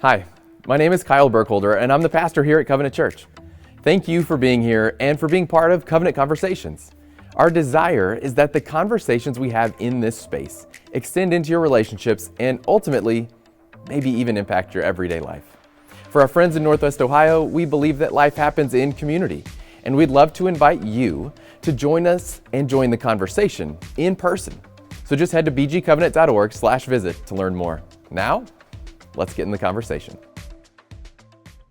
Hi, my name is Kyle Burkholder, and I'm the pastor here at Covenant Church. Thank you for being here and for being part of Covenant Conversations. Our desire is that the conversations we have in this space extend into your relationships and ultimately, maybe even impact your everyday life. For our friends in Northwest Ohio, we believe that life happens in community, and we'd love to invite you to join us and join the conversation in person. So just head to bgcovenant.org/visit to learn more. Now, let's get in the conversation.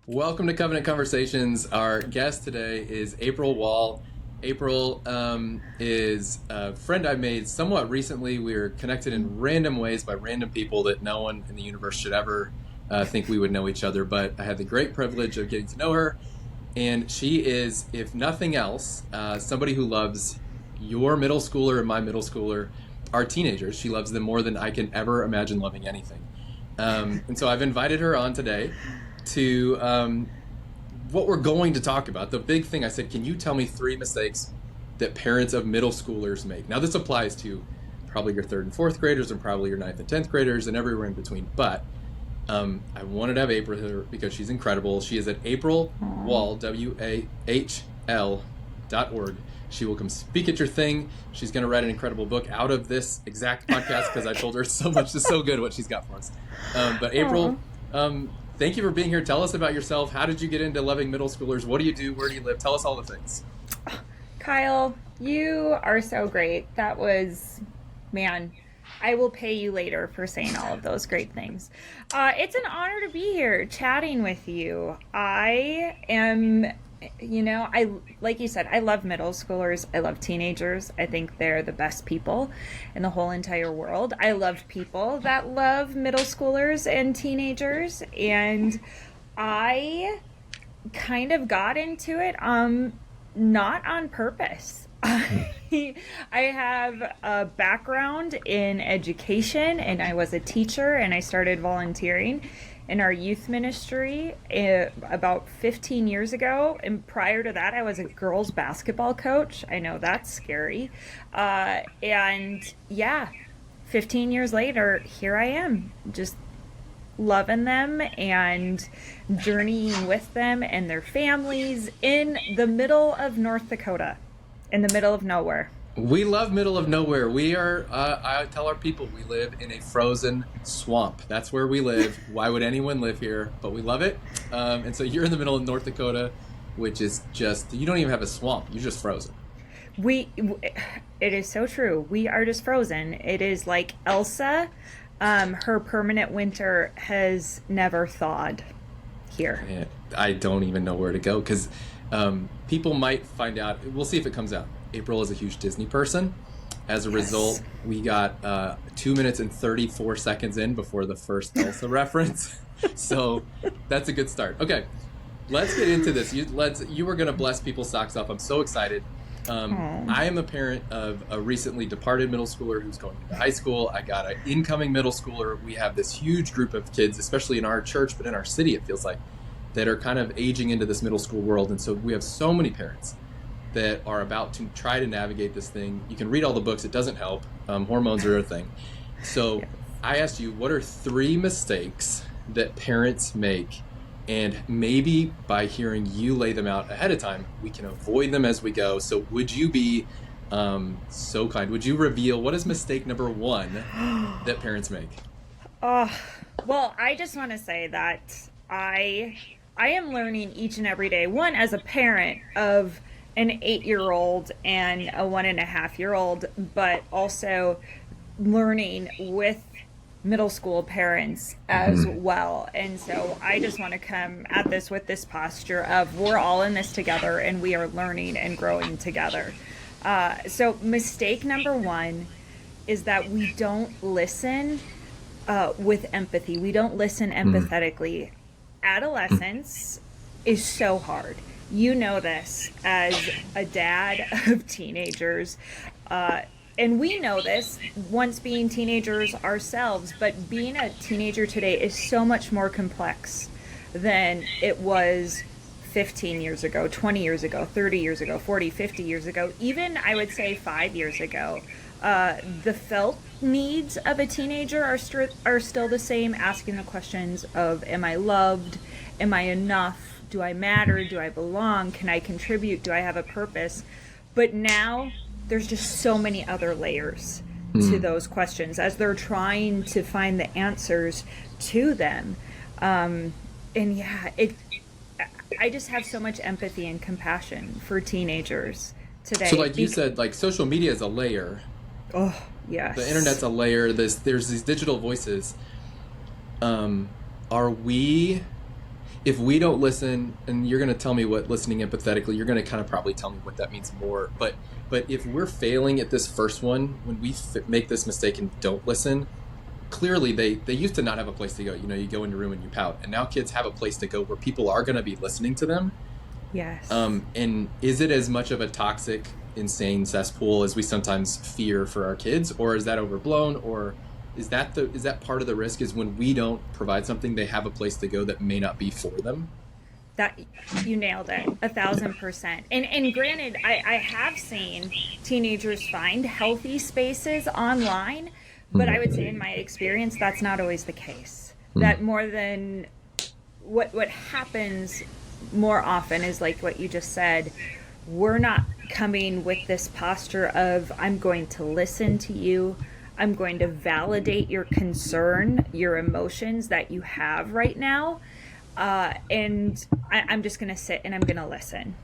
Welcome to Covenant Conversations. Our guest today is April Wahl. April is a friend I made somewhat recently. We were connected in random ways by random people that no one in the universe should ever think we would know each other. But I had the great privilege of getting to know her. And she is, if nothing else, somebody who loves your middle schooler and my middle schooler, our teenagers. She loves them more than I can ever imagine loving anything. And so I've invited her on today to what we're going to talk about. The big thing, I said, can you tell me 3 mistakes that parents of middle schoolers make? Now, this applies to probably your 3rd and 4th graders and probably your 9th and 10th graders and everywhere in between. But I wanted to have April here because she's incredible. She is at April Wahl, WAHL.org. She will come speak at your thing. She's going to write an incredible book out of this exact podcast because I told her so much is so good what she's got for us. But April, thank you for being here. Tell us about yourself. How did you get into loving middle schoolers? What do you do? Where do you live? Tell us all the things. Kyle, you are so great. That was, man, I will pay you later for saying all of those great things. It's an honor to be here chatting with you. I am, like you said, I love middle schoolers. I love teenagers. I think they're the best people in the whole entire world. I love people that love middle schoolers and teenagers. And I kind of got into it, not on purpose. I have a background in education, and I was a teacher, and I started volunteering in our youth ministry about 15 years ago. And prior to that, I was a girls basketball coach. I know that's scary. And yeah, 15 years later, here I am, just loving them and journeying with them and their families in the middle of North Dakota. In the middle of nowhere. We love middle of nowhere. We are, I tell our people, we live in a frozen swamp. That's where we live. Why would anyone live here? But we love it. And so you're in the middle of North Dakota, which is just, you don't even have a swamp. You're just frozen. It is so true. We are just frozen. It is like Elsa. Her permanent winter has never thawed here. Yeah, I don't even know where to go because people might find out. We'll see if it comes out. April is a huge Disney person. As a result, we got 2 minutes and 34 seconds in before the first Elsa reference. So that's a good start. Okay, let's get into this. You were going to bless people's socks off. I'm so excited. I am a parent of a recently departed middle schooler who's going to high school. I got an incoming middle schooler. We have this huge group of kids, especially in our church, but in our city, it feels like, that are kind of aging into this middle school world. And so we have so many parents that are about to try to navigate this thing. You can read all the books. It doesn't help. Hormones are a thing. So I asked you, what are 3 mistakes that parents make? And maybe by hearing you lay them out ahead of time, we can avoid them as we go. So would you be so kind? Would you reveal what is mistake number 1 that parents make? Well, I just want to say that I am learning each and every day, one, as a parent of an 8-year-old and a 1.5-year-old, but also learning with middle school parents as well. And so I just want to come at this with this posture of we're all in this together and we are learning and growing together. So mistake number 1 is that we don't listen with empathy. We don't listen empathetically. Adolescence is so hard. You know this as a dad of teenagers. And we know this once being teenagers ourselves, but being a teenager today is so much more complex than it was 15 years ago, 20 years ago, 30 years ago, 40, 50 years ago, even I would say 5 years ago. The felt needs of a teenager are still the same, asking the questions of, am I loved? Am I enough? Do I matter? Do I belong? Can I contribute? Do I have a purpose? But now there's just so many other layers to those questions as they're trying to find the answers to them. And yeah, I just have so much empathy and compassion for teenagers today. So like you said, like social media is a layer. Oh, yes. The internet's a layer. There's these digital voices. Are we, if we don't listen, and you're going to tell me what listening empathetically, you're going to kind of probably tell me what that means more. But if we're failing at this first one, when we make this mistake and don't listen, clearly they used to not have a place to go. You know, you go into a room and you pout. And now kids have a place to go where people are going to be listening to them. Yes. And is it as much of a toxic, insane cesspool as we sometimes fear for our kids, or is that overblown, or is that part of the risk, is when we don't provide something, they have a place to go that may not be for them? That you nailed it, 1,000%. And granted, I have seen teenagers find healthy spaces online, but I would say in my experience, that's not always the case. That more than what happens more often is like what you just said. We're not coming with this posture of, I'm going to listen to you. I'm going to validate your concern, your emotions that you have right now. And I'm just going to sit and I'm going to listen.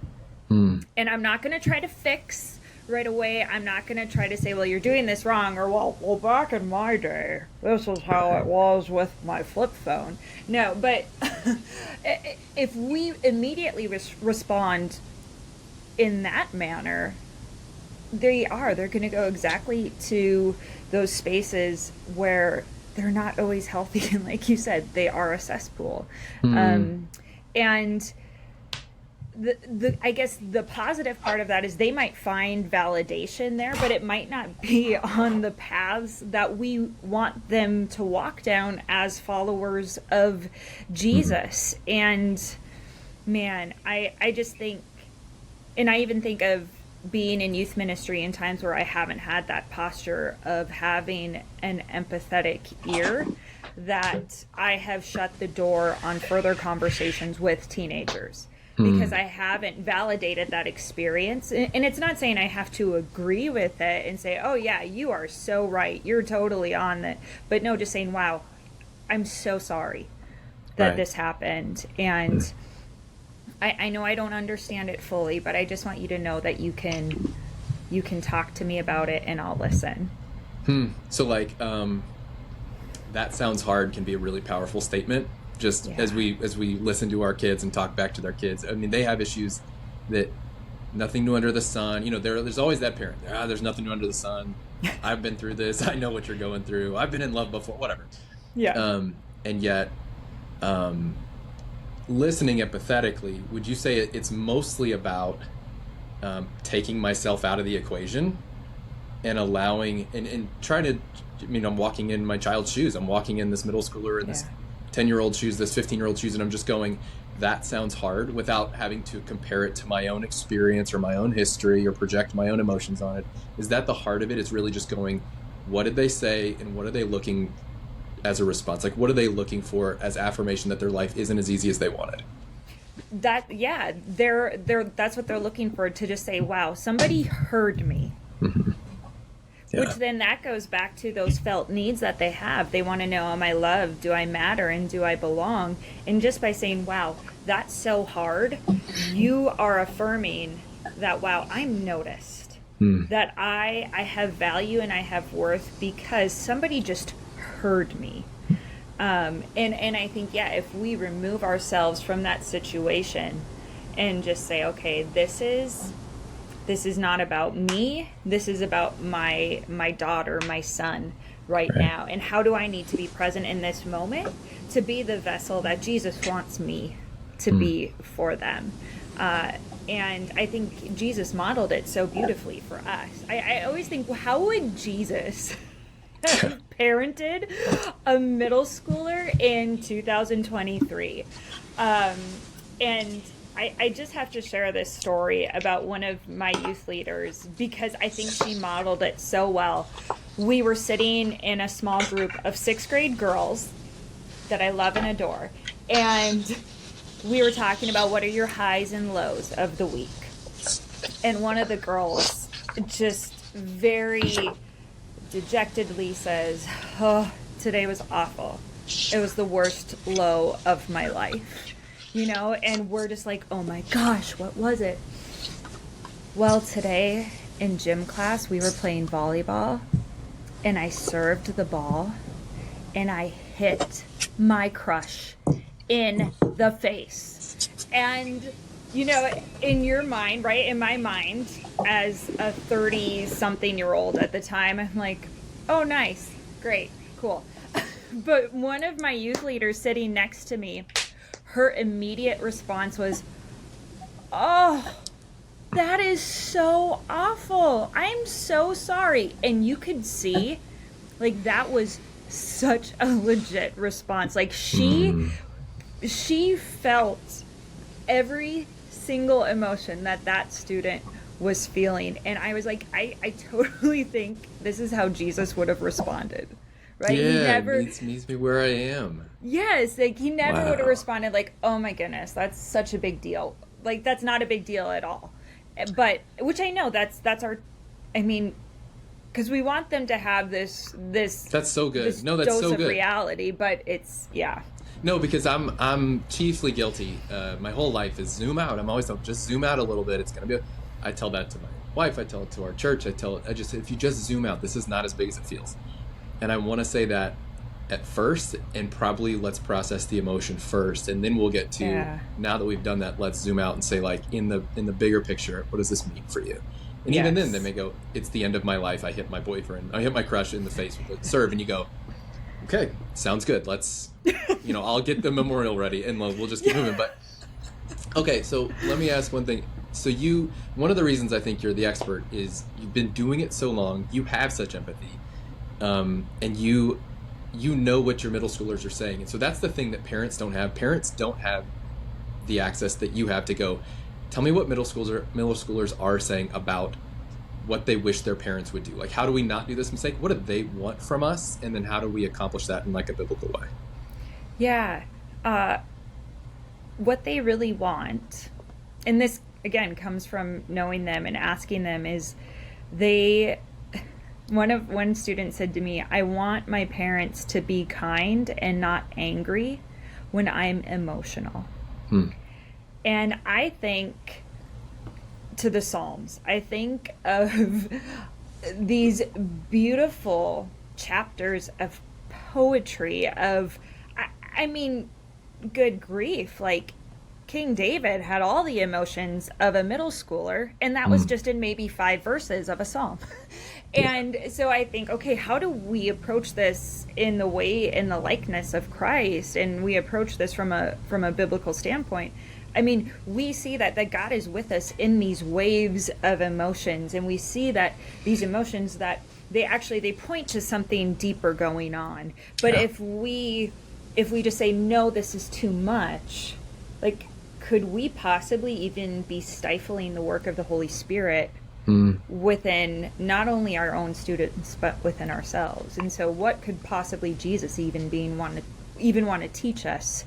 And I'm not going to try to fix right away. I'm not going to try to say, well, you're doing this wrong, or well, back in my day, this is how it was with my flip phone. No, but if we immediately respond in that manner, they're going to go exactly to those spaces where they're not always healthy. And like you said, they are a cesspool. And I guess the positive part of that is they might find validation there, but it might not be on the paths that we want them to walk down as followers of Jesus. And man, I just think, and I even think of being in youth ministry in times where I haven't had that posture of having an empathetic ear, that I have shut the door on further conversations with teenagers because I haven't validated that experience. And it's not saying I have to agree with it and say, oh yeah, you are so right, you're totally on it. But no, just saying, wow, I'm so sorry that this happened. And I know I don't understand it fully, but I just want you to know that you can talk to me about it and I'll listen. So like, that sounds hard can be a really powerful statement. Just as we listen to our kids and talk back to their kids. I mean, they have issues that nothing new under the sun. You know, there's always that parent. There's nothing new under the sun. I've been through this. I know what you're going through. I've been in love before, whatever. Yeah. And yet, listening empathetically, would you say it's mostly about taking myself out of the equation and allowing and trying to, I mean, I'm walking in my child's shoes. I'm walking in this middle schooler in this 10-year-old shoes, this 15-year-old shoes, and I'm just going, that sounds hard, without having to compare it to my own experience or my own history or project my own emotions on it. Is that the heart of it? It's really just going, what did they say and what are they looking as a response? Like, what are they looking for as affirmation that their life isn't as easy as they wanted? That, yeah, they're that's what they're looking for, to just say, wow, somebody heard me. Which then that goes back to those felt needs that they have. They want to know, am I loved? Do I matter? And do I belong? And just by saying, wow, that's so hard, you are affirming that, wow, I'm noticed. That I have value and I have worth because somebody just heard me. And I think, if we remove ourselves from that situation and just say, okay, this is not about me. This is about my daughter, my son right now. And how do I need to be present in this moment to be the vessel that Jesus wants me to be for them? And I think Jesus modeled it so beautifully for us. I always think, well, how would Jesus have parented a middle schooler in 2023? And I just have to share this story about one of my youth leaders because I think she modeled it so well. We were sitting in a small group of 6th grade girls that I love and adore, and we were talking about what are your highs and lows of the week. And one of the girls just very dejectedly says, "Oh, today was awful. It was the worst low of my life." And we're just like, oh my gosh, what was it? Well, today in gym class, we were playing volleyball, and I served the ball, and I hit my crush in the face. And, in your mind, right, in my mind, as a 30-something-year-old at the time, I'm like, oh, nice, great, cool. But one of my youth leaders sitting next to me, her immediate response was, "Oh, that is so awful. I'm so sorry." And you could see, like, that was such a legit response. Like, she felt every single emotion that student was feeling. And I was like, I totally think this is how Jesus would have responded. Right? Yeah, it meets me where I am. Yes, like he never would have responded like, "Oh my goodness, that's such a big deal." Like that's not a big deal at all. But which I know that's our, because we want them to have this. That's so good. This No, that's dose so of good. reality, but it's No, because I'm chiefly guilty. My whole life is zoom out. I'm always just zoom out a little bit. It's gonna be. I tell that to my wife. I tell it to our church. If you just zoom out, this is not as big as it feels. And I want to say that at first, and probably let's process the emotion first, and then we'll get to, now that we've done that, let's zoom out and say, like, in the bigger picture, what does this mean for you? And even then, they may go, it's the end of my life. I hit my boyfriend. I hit my crush in the face with a serve. And you go, okay, sounds good. Let's, I'll get the memorial ready and we'll just keep moving. But, okay, so let me ask one thing. So one of the reasons I think you're the expert is you've been doing it so long. You have such empathy. And you know what your middle schoolers are saying. And so that's the thing that parents don't have. Parents don't have the access that you have to go, tell me what middle schoolers are saying about what they wish their parents would do. Like, how do we not do this mistake? What do they want from us? And then how do we accomplish that in like a biblical way? Yeah. What they really want, and this again comes from knowing them and asking them, is one student said to me, "I want my parents to be kind and not angry when I'm emotional." And I think to the Psalms. I think of these beautiful chapters of poetry of, good grief, like King David had all the emotions of a middle schooler, and that was just in maybe 5 verses of a psalm. And so I think, okay, how do we approach this in the likeness of Christ? And we approach this from a biblical standpoint. We see that God is with us in these waves of emotions, and we see that these emotions that they point to something deeper going on. But if we just say, no, this is too much, like, could we possibly even be stifling the work of the Holy Spirit within not only our own students, but within ourselves? And so what could possibly Jesus even want to teach us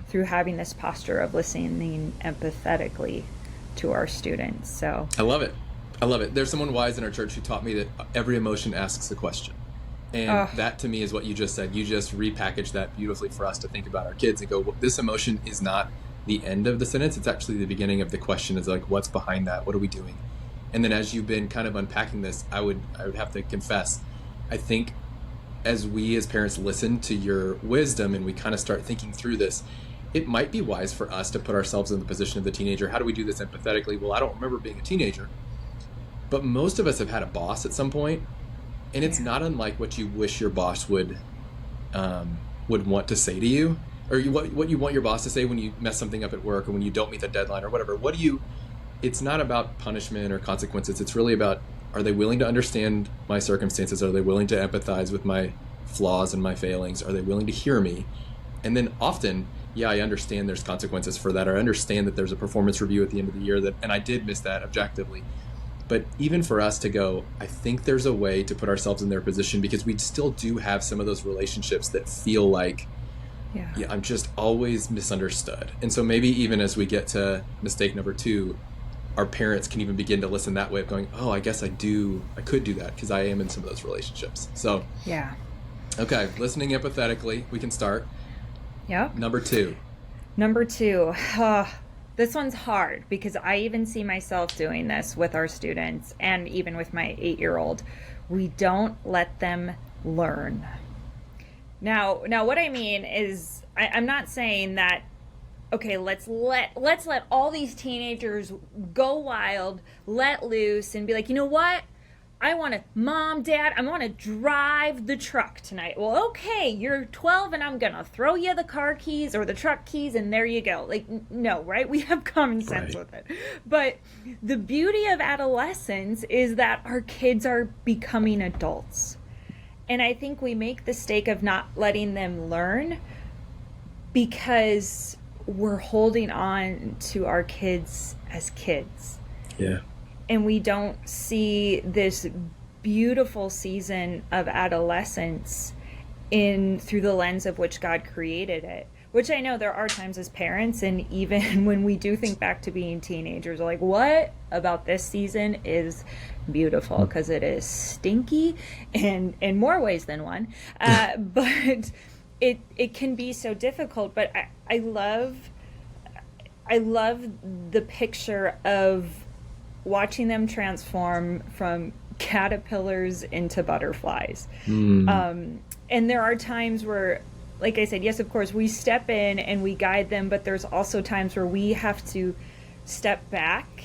through having this posture of listening empathetically to our students? So I love it. There's someone wise in our church who taught me that every emotion asks a question. And that to me is what you just said. You just repackaged that beautifully for us to think about our kids and go, well, this emotion is not the end of the sentence. It's actually the beginning of the question. Is like, what's behind that? What are we doing? And then as you've been kind of unpacking this, I would have to confess, I think as we as parents listen to your wisdom and we kind of start thinking through this, it might be wise for us to put ourselves in the position of the teenager. How do we do this empathetically? Well, I don't remember being a teenager, but most of us have had a boss at some point, and it's not unlike what you wish your boss would want to say to you, or what you want your boss to say when you mess something up at work or when you don't meet the deadline or whatever. It's not about punishment or consequences. It's really about, are they willing to understand my circumstances? Are they willing to empathize with my flaws and my failings? Are they willing to hear me? And then often yeah, I understand there's consequences for that. I understand that there's a performance review at the end of the year and I did miss that objectively. But even for us to go, I think there's a way to put ourselves in their position, because we still do have some of those relationships that feel like, yeah, I'm just always misunderstood. And so maybe even as we get to mistake number 2, our parents can even begin to listen that way of going, oh, I guess I could do that because I am in some of those relationships. So, yeah. Okay, listening empathetically, we can start. Yep. Number 2. This one's hard because I even see myself doing this with our students and even with my 8-year-old. We don't let them learn. Now what I mean is I'm not saying that, okay, let's let all these teenagers go wild, let loose, and be like, you know what? Mom, Dad, I want to drive the truck tonight. Well, okay, you're 12 and I'm going to throw you the car keys or the truck keys and there you go. Like, no, right? We have common sense with it. But the beauty of adolescence is that our kids are becoming adults. And I think we make the mistake of not letting them learn because we're holding on to our kids as kids. Yeah. And we don't see this beautiful season of adolescence through the lens of which God created it. Which I know there are times as parents, and even when we do think back to being teenagers, we're like, what about this season is beautiful? Because it is stinky in more ways than one. But it can be so difficult. But I love the picture of watching them transform from caterpillars into butterflies. And there are times where, like I said, yes, of course, we step in and we guide them, but there's also times where we have to step back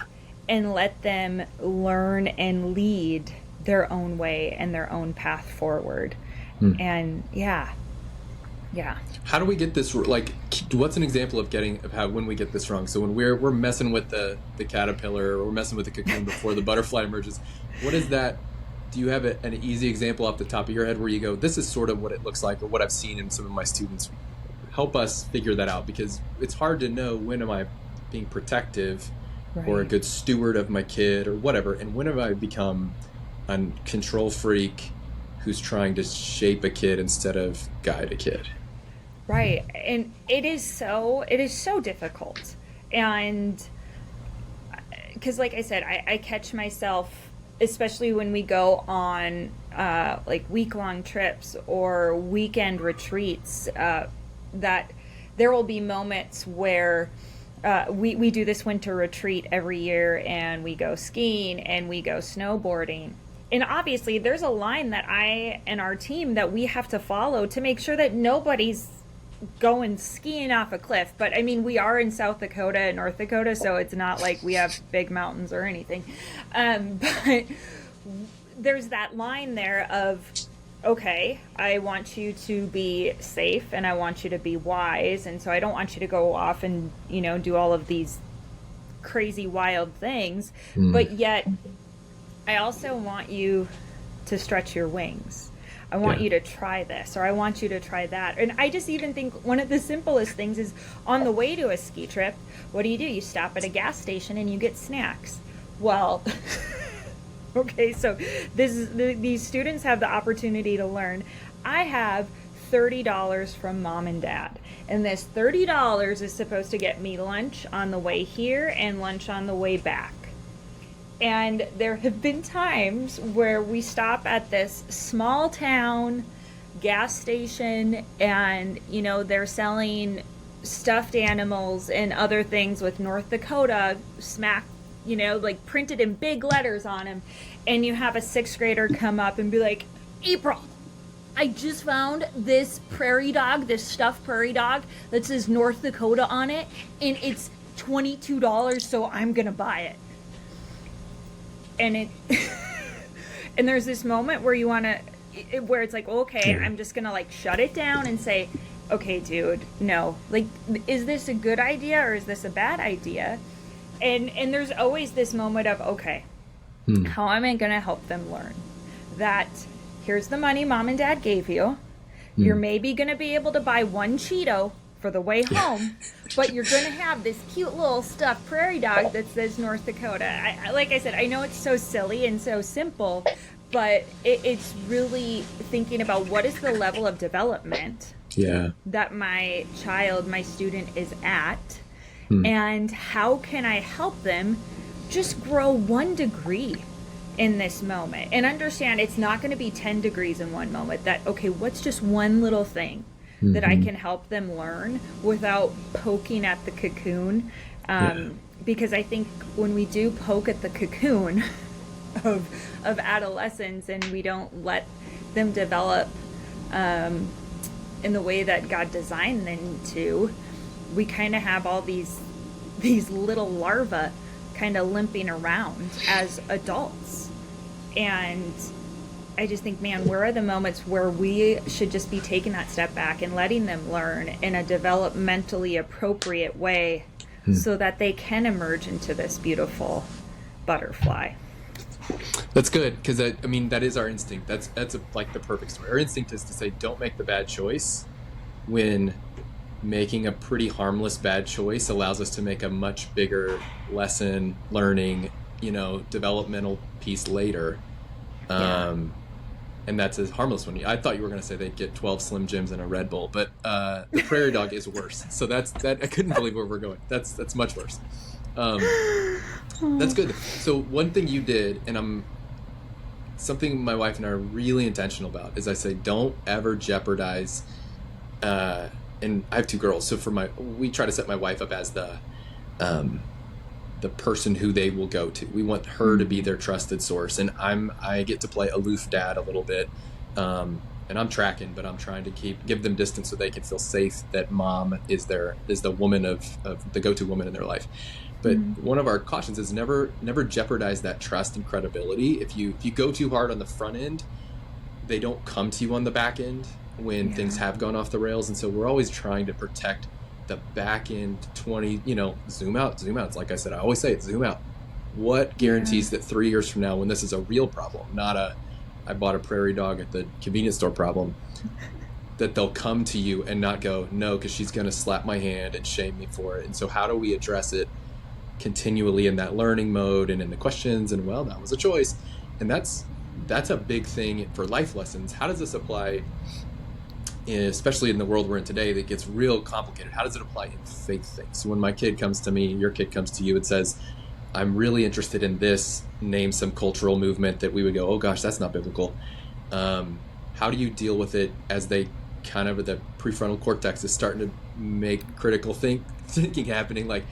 and let them learn and lead their own way and their own path forward. And yeah. How do we get this, like, what's an example of how when we get this wrong? So when we're messing with the caterpillar, or we're messing with the cocoon before the butterfly emerges, what is that? Do you have an easy example off the top of your head where you go, this is sort of what it looks like, or what I've seen in some of my students? Help us figure that out, because it's hard to know when am I being protective or a good steward of my kid or whatever, and when have I become a control freak who's trying to shape a kid instead of guide a kid. Right. And it is so difficult. And because like I said, I catch myself, especially when we go on like week-long trips or weekend retreats, that there will be moments where we do this winter retreat every year, and we go skiing and we go snowboarding. And obviously there's a line that I and our team that we have to follow to make sure that nobody's going skiing off a cliff. But I mean, we are in South Dakota and North Dakota, so it's not like we have big mountains or anything. But there's that line there of, okay, I want you to be safe and I want you to be wise. And so I don't want you to go off and, do all of these crazy, wild things. But yet I also want you to stretch your wings. I want you to try this, or I want you to try that. And I just even think one of the simplest things is on the way to a ski trip, what do? You stop at a gas station and you get snacks. Well, okay, so these students have the opportunity to learn. I have $30 from mom and dad, and this $30 is supposed to get me lunch on the way here and lunch on the way back. And there have been times where we stop at this small town gas station and, they're selling stuffed animals and other things with North Dakota smack, like printed in big letters on them. And you have a 6th grader come up and be like, April, I just found this prairie dog, this stuffed prairie dog that says North Dakota on it, and it's $22, so I'm going to buy it. And and there's this moment where you want to, where it's like, okay, I'm just going to like shut it down and say, okay, dude, no, like, is this a good idea or is this a bad idea? And there's always this moment of, okay, how am I going to help them learn that here's the money mom and dad gave you. You're maybe going to be able to buy one Cheeto for the way home, but you're going to have this cute little stuffed prairie dog that says North Dakota. Like I said, I know it's so silly and so simple, but it's really thinking about what is the level of development that my child, my student is at, and how can I help them just grow 1 degree in this moment, and understand it's not going to be 10 degrees in one moment. That, okay, what's just one little thing that I can help them learn without poking at the cocoon? Because I think when we do poke at the cocoon of adolescence and we don't let them develop in the way that God designed them to, we kind of have all these little larvae kind of limping around as adults. And I just think, man, where are the moments where we should just be taking that step back and letting them learn in a developmentally appropriate way so that they can emerge into this beautiful butterfly. That's good, because I mean, that is our instinct. That's like the perfect story. Our instinct is to say, don't make the bad choice, when making a pretty harmless bad choice allows us to make a much bigger lesson, learning, developmental piece later. And that's a harmless one. I thought you were going to say they'd get 12 Slim Jims and a Red Bull, but the prairie dog is worse. So that I couldn't believe where we're going. That's much worse. That's good. So one thing you did, and something my wife and I are really intentional about, is I say, don't ever jeopardize, and I have 2 girls, so we try to set my wife up as the person who they will go to. We want her to be their trusted source, and I get to play aloof dad a little bit, and I'm tracking, but I'm trying to give them distance so they can feel safe that mom is the woman of the go-to woman in their life. But one of our cautions is never jeopardize that trust and credibility. If you go too hard on the front end, they don't come to you on the back end when things have gone off the rails. And so we're always trying to protect the back end 20, zoom out. It's like I said, I always say it, zoom out. What guarantees that 3 years from now, when this is a real problem, not I bought a prairie dog at the convenience store problem, that they'll come to you and not go, no, because she's going to slap my hand and shame me for it. And so how do we address it continually in that learning mode and in the questions, and well, that was a choice. And that's a big thing for life lessons. How does this apply, especially in the world we're in today that gets real complicated? How does it apply in faith things? So when my kid comes to me, your kid comes to you and says, I'm really interested in this, name some cultural movement that we would go, oh gosh, that's not biblical. How do you deal with it as they kind of, the prefrontal cortex is starting to make critical thinking happening, like,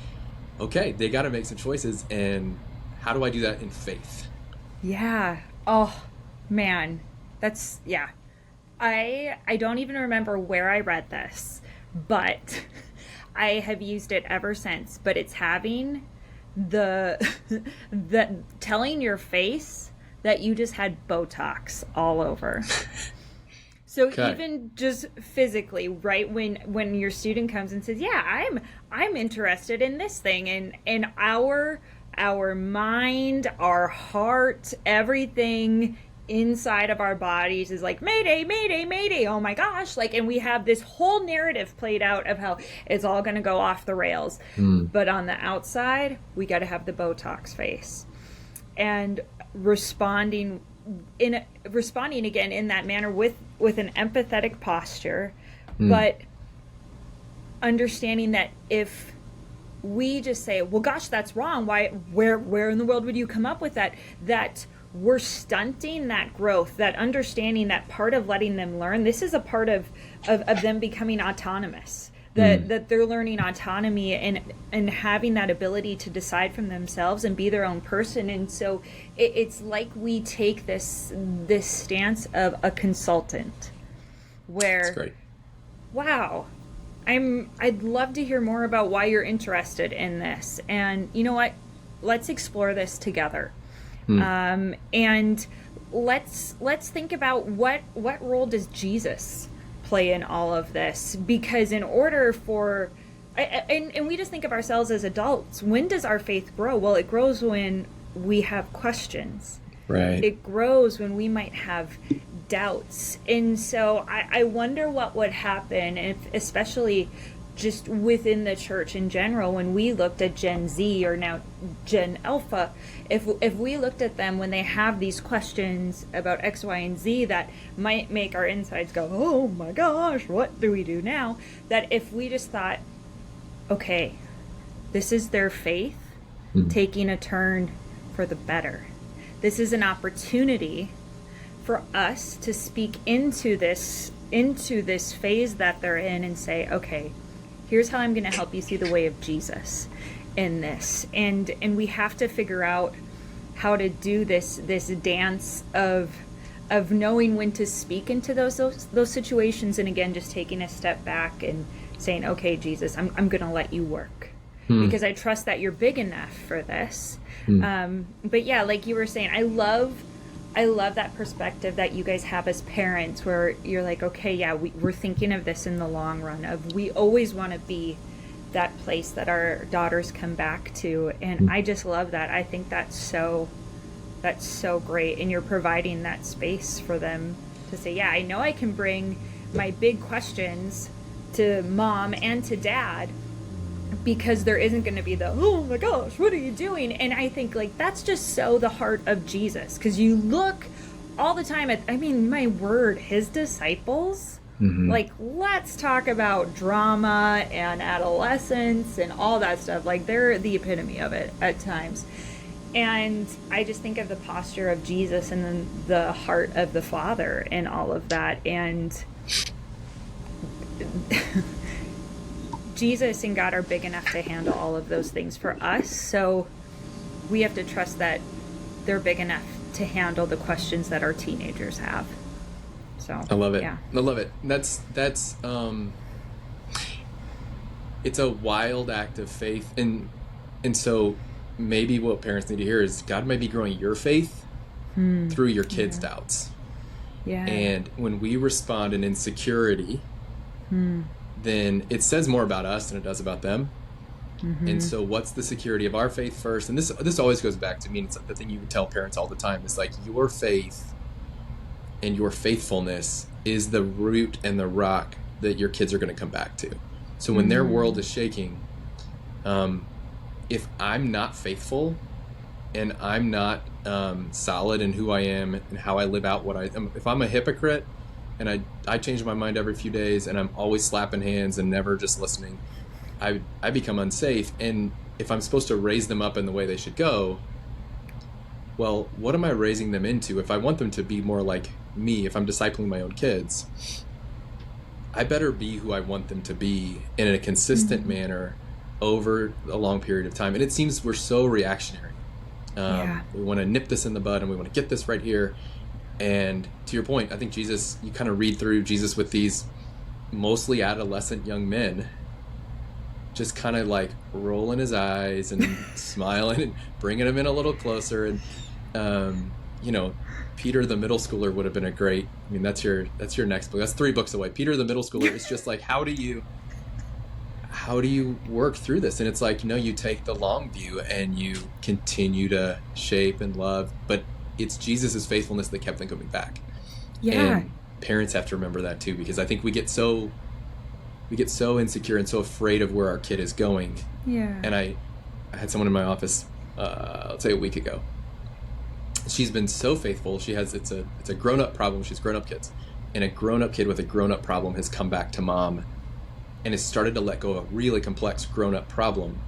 okay, they got to make some choices, and how do I do that in faith? Yeah. Oh, man. That's, yeah. I don't even remember where I read this, but I have used it ever since. But it's having the telling your face that you just had Botox all over. So even just physically, right, when your student comes and says, yeah, I'm interested in this thing, and our mind, our heart, everything inside of our bodies is like, mayday, mayday, mayday, oh my gosh, like, and we have this whole narrative played out of how it's all going to go off the rails. But on the outside, we got to have the Botox face, and responding again in that manner with an empathetic posture, but understanding that if we just say, well, gosh, that's wrong, where in the world would you come up with that we're stunting that growth, that understanding that part of letting them learn. This is a part of them becoming autonomous, that they're learning autonomy and having that ability to decide from themselves and be their own person. And so it's like we take this stance of a consultant, where, That's great. Wow, I'd love to hear more about why you're interested in this, and you know what, let's explore this together. And let's think about what role does Jesus play in all of this, because in order for and we just think of ourselves as adults, when does our faith grow? Well, it grows when we have questions, right? It grows when we might have doubts. And so I wonder what would happen if, especially just within the church in general, when we looked at Gen Z or now Gen Alpha, if we looked at them when they have these questions about X, Y, and Z that might make our insides go, oh my gosh, what do we do now? That if we just thought, okay, this is their faith taking a turn for the better. This is an opportunity for us to speak into this phase that they're in and say, okay, here's how I'm going to help you see the way of Jesus in this. And we have to figure out how to do this dance of knowing when to speak into those situations, and again, just taking a step back and saying, okay, Jesus, I'm going to let you work. Because I trust that you're big enough for this. But yeah, like you were saying, I love that perspective that you guys have as parents, where you're like, okay, yeah, we're thinking of this in the long run, of we always want to be that place that our daughters come back to. And I just love that. I think that's so great. And you're providing that space for them to say, yeah, I know I can bring my big questions to mom and to dad, because there isn't going to be the, oh my gosh, what are you doing? And I think like that's just so the heart of Jesus, because you look all the time at, I mean, my word, his disciples, like, let's talk about drama and adolescence and all that stuff. Like, they're the epitome of it at times. And I just think of the posture of Jesus and then the heart of the Father and all of that. And Jesus and God are big enough to handle all of those things for us. So we have to trust that they're big enough to handle the questions that our teenagers have. So I love it. Yeah. I love it. That's it's a wild act of faith. And so maybe what parents need to hear is God might be growing your faith through your kids' doubts. Yeah. And when we respond in insecurity, then it says more about us than it does about them. And so what's the security of our faith first? And this always goes back to me. It's like the thing you tell parents all the time is like, your faith and your faithfulness is the root and the rock that your kids are going to come back to. So when their world is shaking, if I'm not faithful and I'm not solid in who I am and how I live out what I am, if I'm a hypocrite and I change my mind every few days and I'm always slapping hands and never just listening, I become unsafe. And if I'm supposed to raise them up in the way they should go, well, what am I raising them into? If I want them to be more like me, if I'm discipling my own kids, I better be who I want them to be in a consistent manner over a long period of time. And it seems we're so reactionary. We want to nip this in the bud and we want to get this right here. And to your point, I think Jesus, you kind of read through Jesus with these mostly adolescent young men, just kind of like rolling his eyes and smiling and bringing him in a little closer. And, Peter the middle schooler would have been that's your next book. That's 3 books away. Peter the middle schooler is just like, how do you work through this? And it's like, you take the long view and you continue to shape and love, but it's Jesus's faithfulness that kept them coming back. Yeah. And parents have to remember that too, because I think we get so insecure and so afraid of where our kid is going. Yeah. And I had someone in my office, let's say a week ago. She's been so faithful. It's a grown-up problem. She's grown-up kids. And a grown-up kid with a grown-up problem has come back to mom and has started to let go of a really complex grown-up problem.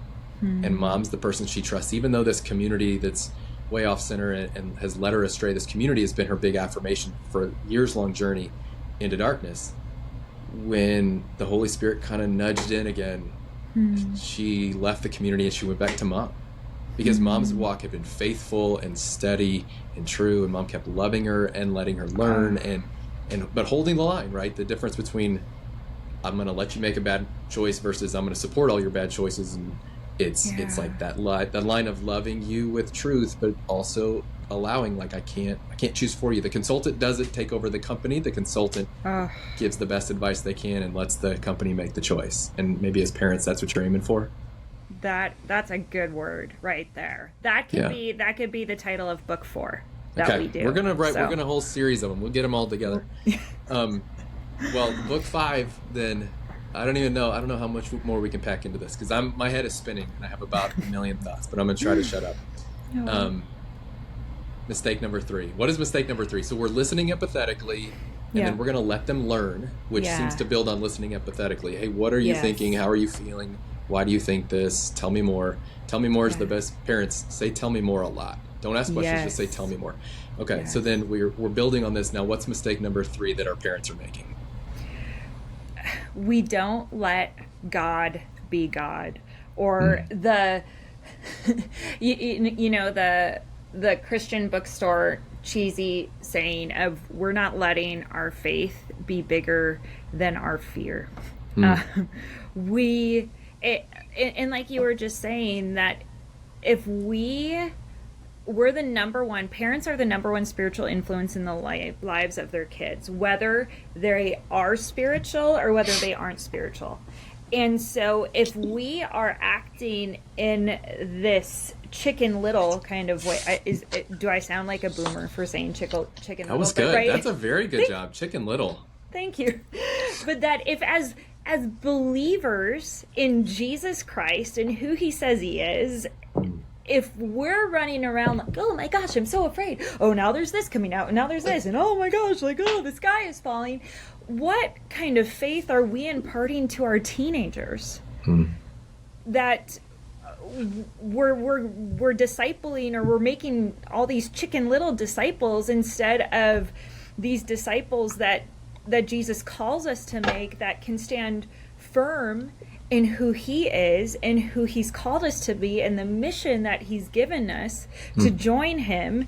And mom's the person she trusts, even though this community that's way off center and has led her astray, this community has been her big affirmation for a years-long journey into darkness. When the Holy Spirit kind of nudged in again, she left the community and she went back to mom. Because mom's walk had been faithful and steady and true, and mom kept loving her and letting her learn but holding the line, right? The difference between I'm going to let you make a bad choice versus I'm going to support all your bad choices. And it's like that line of loving you with truth, but also allowing, like, I can't choose for you. The consultant doesn't take over the company. The consultant gives the best advice they can and lets the company make the choice. And maybe as parents, that's what you're aiming for. That's a good word right there. That could be the title of book 4 that we do. We're gonna write. So. We're gonna whole series of them. We'll get them all together. Well, book 5 then. I don't even know. I don't know how much more we can pack into this because my head is spinning and I have about a million thoughts, but I'm going to try to shut up. Mistake number 3. What is mistake number 3? So we're listening empathetically, and then we're going to let them learn, which seems to build on listening empathetically. Hey, what are you thinking? How are you feeling? Why do you think this? Tell me more. Tell me more is the best. Parents say, tell me more a lot. Don't ask questions, just say, tell me more. Okay, so then we're building on this. Now, what's mistake number 3 that our parents are making? We don't let God be God, or the you know, the Christian bookstore cheesy saying of we're not letting our faith be bigger than our fear. And like you were just saying, that if we're the number one, parents are the number one spiritual influence in the lives of their kids, whether they are spiritual or whether they aren't spiritual. And so if we are acting in this Chicken Little kind of way, do I sound like a boomer for saying Chicken Little? That was good. Right? That's a very good job. Chicken Little. Thank you. But that if as believers in Jesus Christ and who he says he is, if we're running around like, oh my gosh, I'm so afraid. Oh, now there's this coming out, and now there's this, and oh my gosh, like, oh, the sky is falling. What kind of faith are we imparting to our teenagers? That we're discipling, or we're making all these Chicken Little disciples instead of these disciples that Jesus calls us to make, that can stand firm in who he is and who he's called us to be, and the mission that he's given us to join him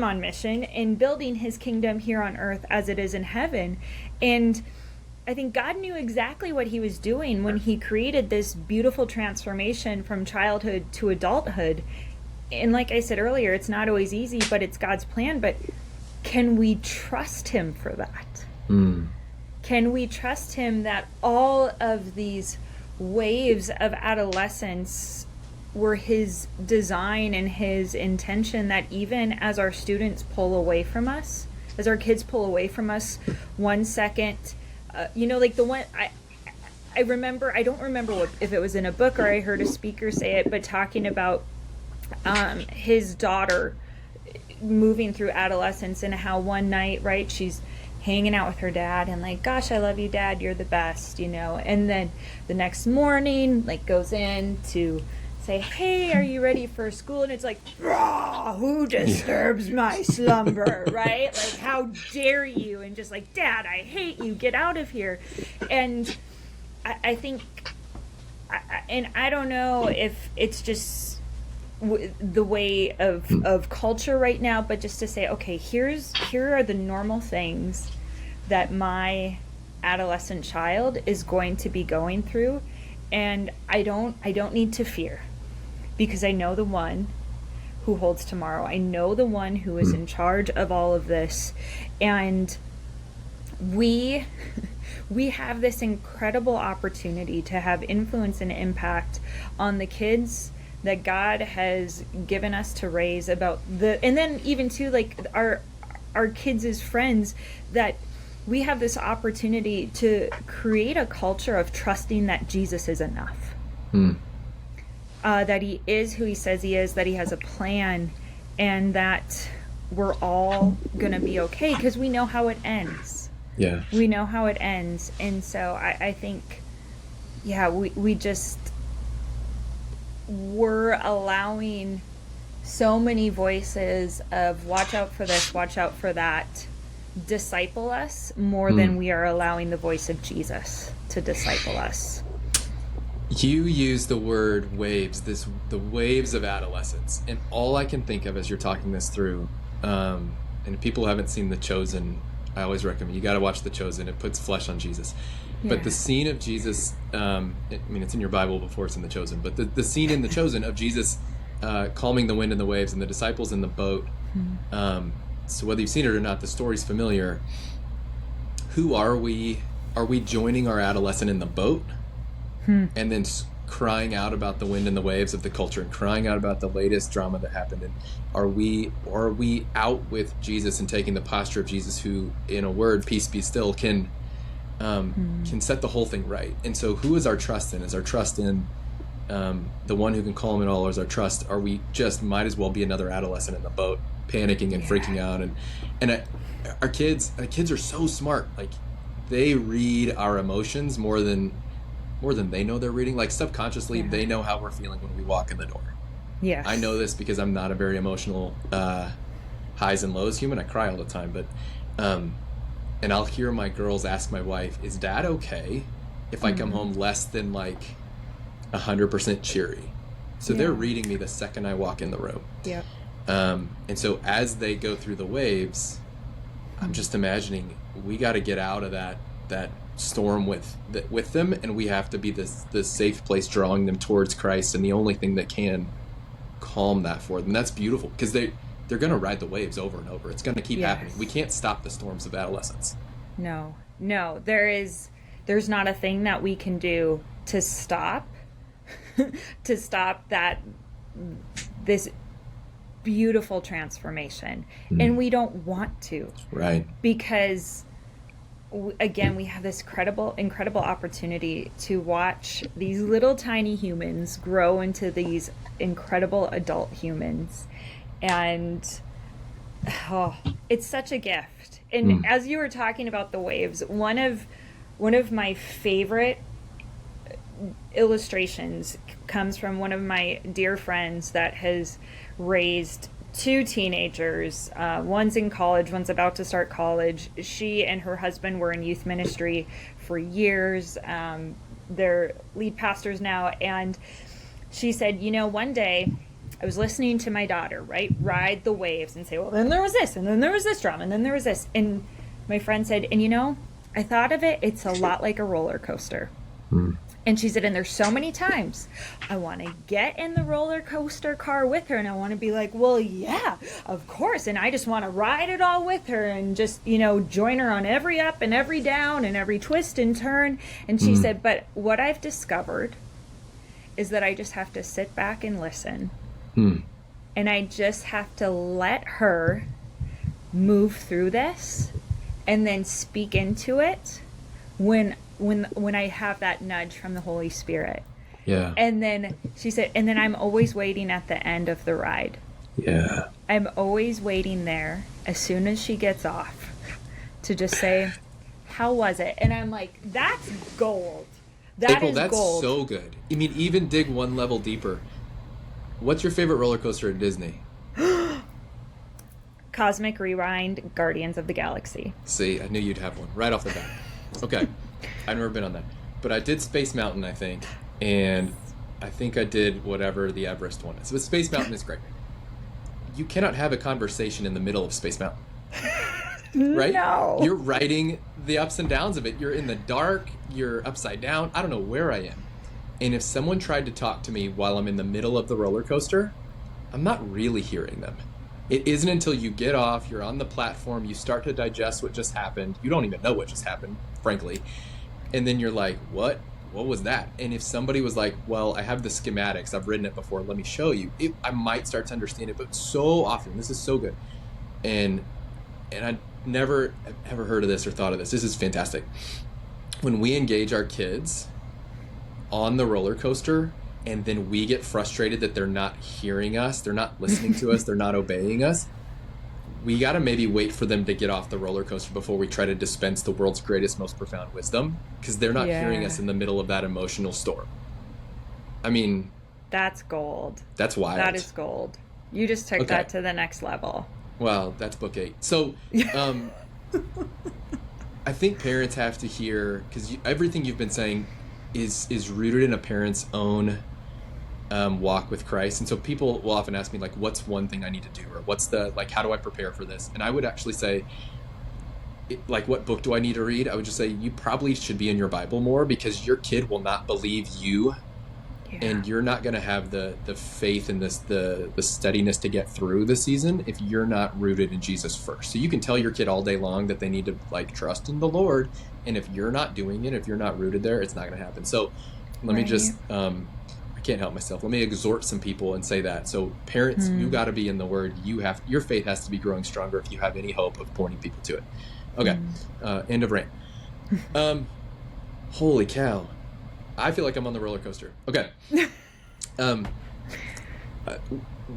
on mission in building his kingdom here on earth as it is in heaven. And I think God knew exactly what he was doing when he created this beautiful transformation from childhood to adulthood. And like I said earlier, it's not always easy, but it's God's plan. But can we trust him for that? Can we trust him that all of these waves of adolescence were his design and his intention, that even as our students pull away from us, as our kids pull away from us 1 second, like the one I remember, I don't remember if it was in a book or I heard a speaker say it, but talking about his daughter moving through adolescence, and how one night, right, she's hanging out with her dad and like, gosh, I love you, Dad, you're the best, and then the next morning, like, goes in to say, hey, are you ready for school? And it's like, who disturbs my slumber, right? Like, how dare you? And just like, Dad, I hate you, get out of here. And I think, and I don't know if it's just the way of culture right now, but just to say, okay, here are the normal things that my adolescent child is going to be going through, and I don't need to fear, because I know the one who holds tomorrow. I know the one who is in charge of all of this, and we have this incredible opportunity to have influence and impact on the kids that God has given us to raise, and then even too, like, our kids as friends, that we have this opportunity to create a culture of trusting that Jesus is enough, that he is who he says he is, that he has a plan, and that we're all gonna be okay because we know how it ends. Yeah, we know how it ends. And so I think, we just, we're allowing so many voices of watch out for this, watch out for that, disciple us more than we are allowing the voice of Jesus to disciple us. You use the word waves, the waves of adolescence, and all I can think of as you're talking this through, and if people haven't seen The Chosen, I always recommend, you got to watch The Chosen. It puts flesh on Jesus. But the scene of Jesus, it's in your Bible before it's in The Chosen, but the scene in The Chosen of Jesus calming the wind and the waves and the disciples in the boat, so whether you've seen it or not, the story's familiar. Who are we? Are we joining our adolescent in the boat and then crying out about the wind and the waves of the culture and crying out about the latest drama that happened? And are we out with Jesus and taking the posture of Jesus, who, in a word, peace be still, can can set the whole thing right. And so who is our trust in? Is our trust in the one who can calm it all, or is our trust, are we just might as well be another adolescent in the boat, panicking and freaking out? And our kids are so smart. Like, they read our emotions more than they know they're reading. Like, subconsciously, they know how we're feeling when we walk in the door. Yeah, I know this because I'm not a very emotional highs and lows human. I cry all the time, but and I'll hear my girls ask my wife, "Is Dad okay if I come home less than like 100% cheery?" So they're reading me the second I walk in the room. Yeah. And so as they go through the waves, I'm just imagining we got to get out of that storm with them, and we have to be this safe place drawing them towards Christ, and the only thing that can calm that for them. That's beautiful, because they're going to ride the waves over and over. It's going to keep happening. We can't stop the storms of adolescence. No, there's not a thing that we can do to stop this beautiful transformation. And we don't want to. Right. Because again, we have this incredible opportunity to watch these little tiny humans grow into these incredible adult humans. And it's such a gift. And as you were talking about the waves, one of my favorite illustrations comes from one of my dear friends that has raised 2 teenagers. One's in college, one's about to start college. She and her husband were in youth ministry for years. They're lead pastors now. And she said, one day I was listening to my daughter, ride the waves and say, well, then there was this, and then there was this drama, and then there was this. And my friend said, and I thought of it, it's a lot like a roller coaster. And she said, and there's so many times I want to get in the roller coaster car with her, and I want to be like, well, yeah, of course. And I just want to ride it all with her and just, join her on every up and every down and every twist and turn. And she said, but what I've discovered is that I just have to sit back and listen. And I just have to let her move through this and then speak into it when I have that nudge from the Holy Spirit. Yeah. And then she said, and then I'm always waiting at the end of the ride. Yeah. I'm always waiting there as soon as she gets off to just say, how was it? And I'm like, that's gold. April, that's gold. So good. I mean, even dig one level deeper. What's your favorite roller coaster at Disney? Cosmic Rewind, Guardians of the Galaxy. See, I knew you'd have one right off the bat. Okay. I've never been on that. But I did Space Mountain, I think. And I think I did whatever the Everest one is. But Space Mountain is great. You cannot have a conversation in the middle of Space Mountain. Right? No. You're riding the ups and downs of it. You're in the dark. You're upside down. I don't know where I am. And if someone tried to talk to me while I'm in the middle of the roller coaster, I'm not really hearing them. It isn't until you get off, you're on the platform, you start to digest what just happened. You don't even know what just happened, frankly. And then you're like, what? What was that? And if somebody was like, well, I have the schematics, I've ridden it before, let me show you, I might start to understand it. But so often, this is so good. And I never ever heard of this or thought of this. This is fantastic. When we engage our kids on the roller coaster, and then we get frustrated that they're not hearing us, they're not listening to us, they're not obeying us, we got to maybe wait for them to get off the roller coaster before we try to dispense the world's greatest, most profound wisdom, because they're not hearing us in the middle of that emotional storm. I mean, that's gold. That's wild. That is gold. You just took that to the next level. Well, that's book 8. So I think parents have to hear, because everything you've been saying is rooted in a parent's own walk with Christ. And so people will often ask me, like, what's one thing I need to do? Or what's how do I prepare for this? And I would actually say, what book do I need to read? I would just say, you probably should be in your Bible more, because your kid will not believe you. Yeah. And you're not going to have the faith and the steadiness to get through the season if you're not rooted in Jesus first. So you can tell your kid all day long that they need to trust in the Lord. And if you're not doing it, if you're not rooted there, it's not going to happen. So let me just, I can't help myself. Let me exhort some people and say that. So parents, you got to be in the Word. Your faith has to be growing stronger if you have any hope of pointing people to it. Okay. End of rant. Holy cow. I feel like I'm on the roller coaster. Okay.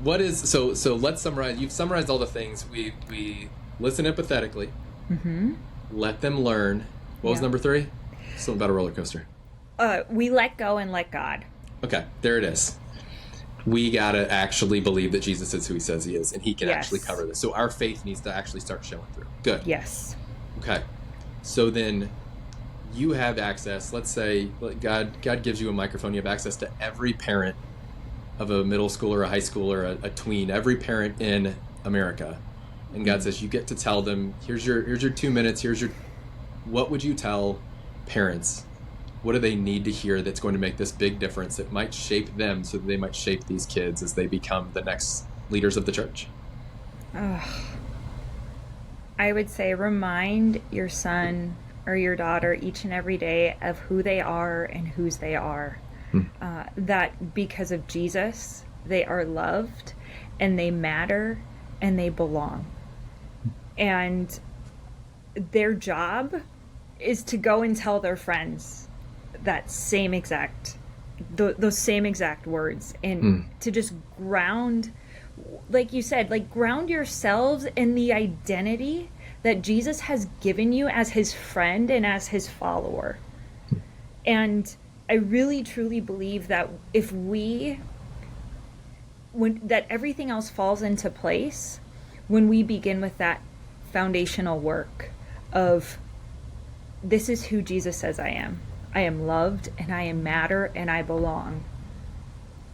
What is so let's summarize. You've summarized all the things. We listen empathetically. Mm-hmm. Let them learn. What was number 3? Something about a roller coaster. We let go and let God. Okay, there it is. We gotta actually believe that Jesus is who he says he is, and he can actually cover this. So our faith needs to actually start showing through. Good. Yes. Okay. So then you have access. Let's say God gives you a microphone. You have access to every parent of a middle schooler, a high schooler, a tween, every parent in America. And God says, you get to tell them, here's your 2 minutes. What would you tell parents? What do they need to hear that's going to make this big difference that might shape them so that they might shape these kids as they become the next leaders of the church? I would say remind your son or your daughter each and every day of who they are and whose they are. That because of Jesus, they are loved and they matter and they belong. And their job is to go and tell their friends that same exact, those same exact words, and to just ground, like you said, like ground yourselves in the identity that Jesus has given you as his friend and as his follower. And I really truly believe that that everything else falls into place when we begin with that foundational work of, this is who Jesus says I am. I am loved and I am matter and I belong.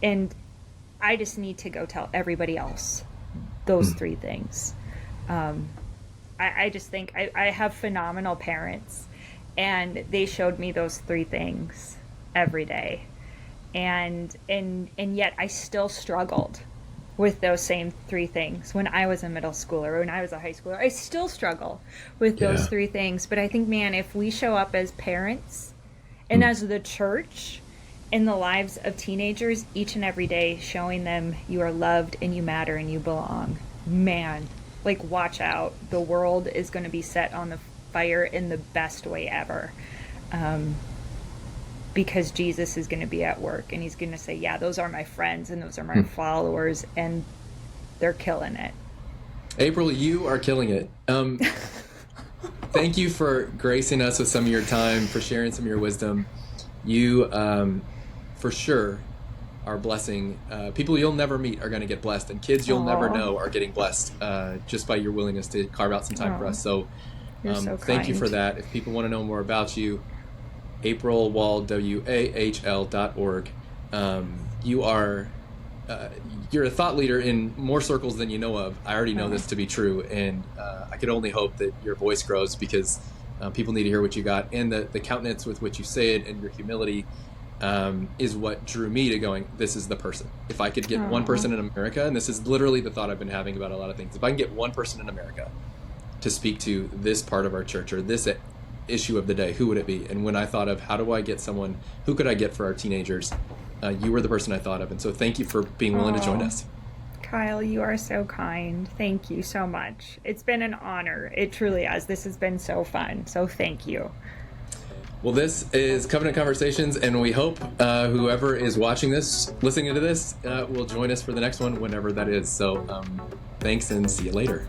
And I just need to go tell everybody else those 3 things. I just think I have phenomenal parents, and they showed me those 3 things every day. And yet I still struggled with those same 3 things when I was a middle schooler, or when I was a high schooler. I still struggle with those 3 things. But I think, man, if we show up as parents and as the church in the lives of teenagers each and every day, showing them you are loved and you matter and you belong, man, like, watch out. The world is going to be set on the fire in the best way ever. Because Jesus is going to be at work, and he's going to say, yeah, those are my friends and those are my followers, and they're killing it. April, you are killing it. Thank you for gracing us with some of your time, for sharing some of your wisdom. You, for sure, are blessing. People you'll never meet are going to get blessed, and kids you'll never know are getting blessed just by your willingness to carve out some time for us. So, thank you for that. If people want to know more about you, April Wahl, WAHL.org. You're a thought leader in more circles than you know of. I already know this to be true, and I could only hope that your voice grows, because people need to hear what you got, and the countenance with which you say it and your humility is what drew me to going, this is the person. If I could get one person in America, and this is literally the thought I've been having about a lot of things, if I can get one person in America to speak to this part of our church or this issue of the day, who would it be? And when I thought of how do I get someone, who could I get for our teenagers, you were the person I thought of. And so thank you for being willing to join us. Kyle, you are so kind. Thank you so much. It's been an honor. It truly has. This has been so fun. So thank you. Well, this is Covenant Conversations, and we hope whoever is watching this, listening to this, will join us for the next one, whenever that is. So thanks, and see you later.